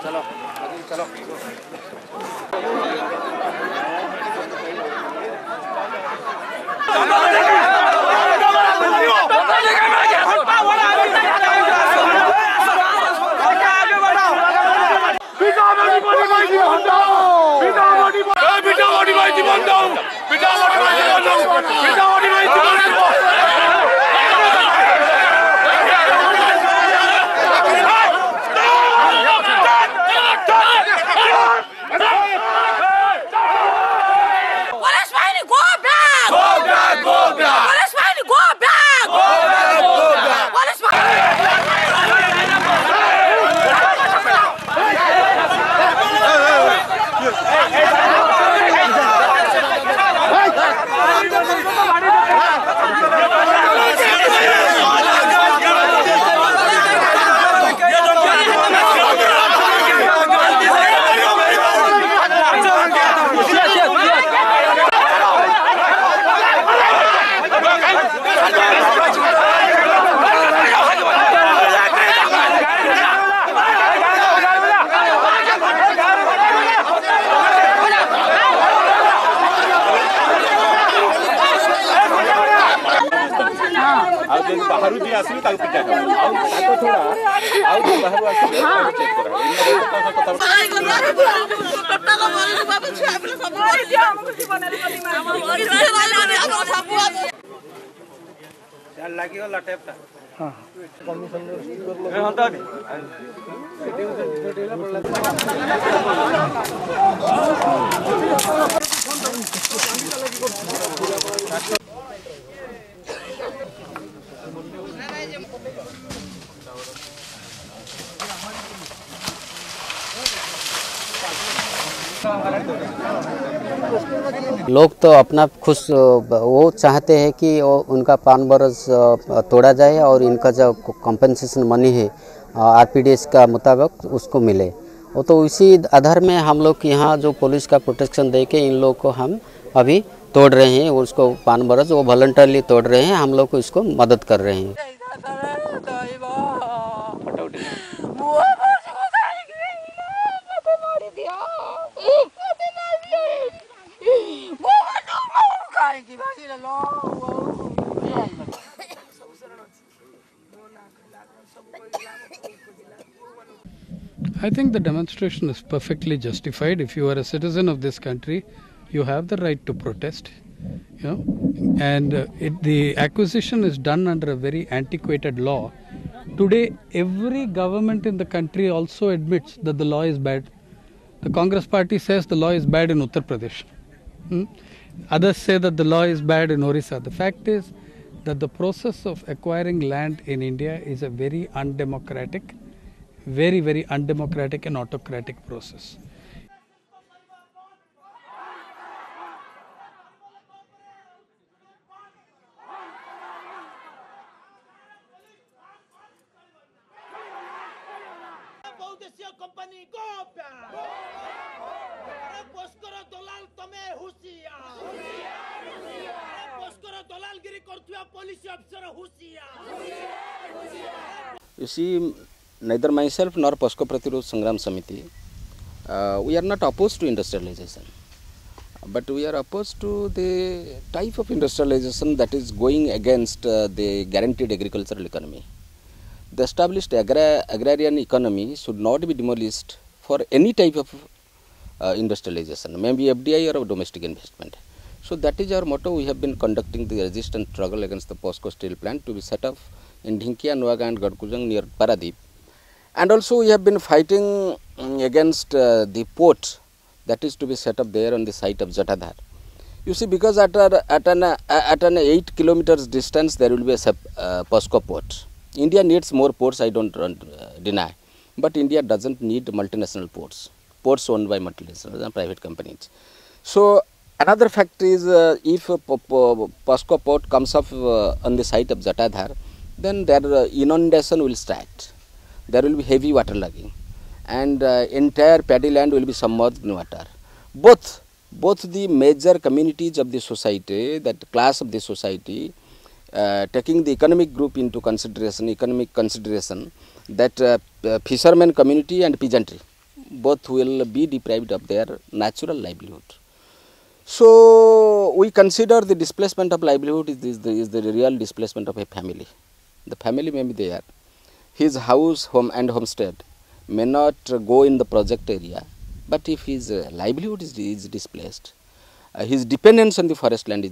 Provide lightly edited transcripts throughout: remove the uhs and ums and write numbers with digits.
चलो चलो बाहर दिए आसली पिटा थोड़ा बाहर लोग तो अपना खुश वो चाहते हैं कि उनका 5 बरस तोड़ा जाए और इनका जो कॉम्पेंसेशन मनी है आरपीडीएस का मुताबिक उसको मिले। वो तो इसी आधार में हम लोग यहाँ जो पुलिस का प्रोटेक्शन दे के इन लोग को हम अभी तोड़ रहे हैं। उसको 5 बरस वो वॉलंटरली तोड़ रहे हैं, हम लोग को इसको मदद कर रहे हैं। I think the demonstration is perfectly justified. If you are a citizen of this country, you have the right to protest, and the acquisition is done under a very antiquated law. Today, every government in the country also admits that the law is bad. The Congress party says the law is bad in Uttar Pradesh. Others say that the law is bad in Orissa. The fact is that the process of acquiring land in India is a very undemocratic, very undemocratic and autocratic process. You see, neither myself nor POSCO Prathirodh Sangram Samiti, we are not opposed to industrialization, but we are opposed to the type of industrialization that is going against the guaranteed agricultural economy. The established agrarian economy should not be demolished for any type of industrialization, maybe FDI or domestic investment. So that is our motto. We have been conducting the resistance struggle against the POSCO steel plant to be set up in Dhinkia, Nuaga and Gadkujang near Paradip. And also we have been fighting against the port that is to be set up there on the site of Jatadhar. You see, because at an 8 kilometers distance there will be a POSCO port. India needs more ports, I don't deny, but India doesn't need multinational ports. Ports owned by multinational and private companies. So another fact is if POSCO port comes up on the site of Jatadhar, then their inundation will start. There will be heavy water logging and entire paddy land will be submerged in water. Both the major communities of the society, that class of the society, taking the economic group into consideration, that fishermen community and peasantry both will be deprived of their natural livelihood. So we consider the displacement of livelihood is the real displacement of a family. The family may be there. His house, home and homestead may not go in the project area, but if his livelihood is displaced, his dependence on the forest land is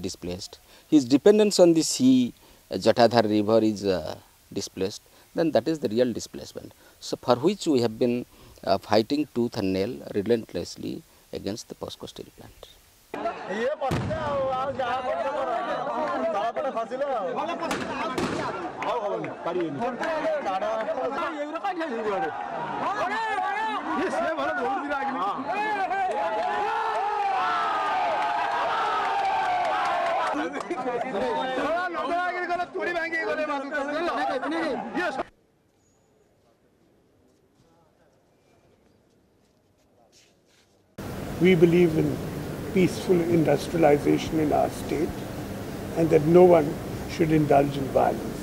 displaced, his dependence on the sea, Jatadhar river is displaced, then that is the real displacement. So for which we have been fighting tooth and nail relentlessly against the POSCO steel plant. We believe in peaceful industrialization in our state and that no one should indulge in violence.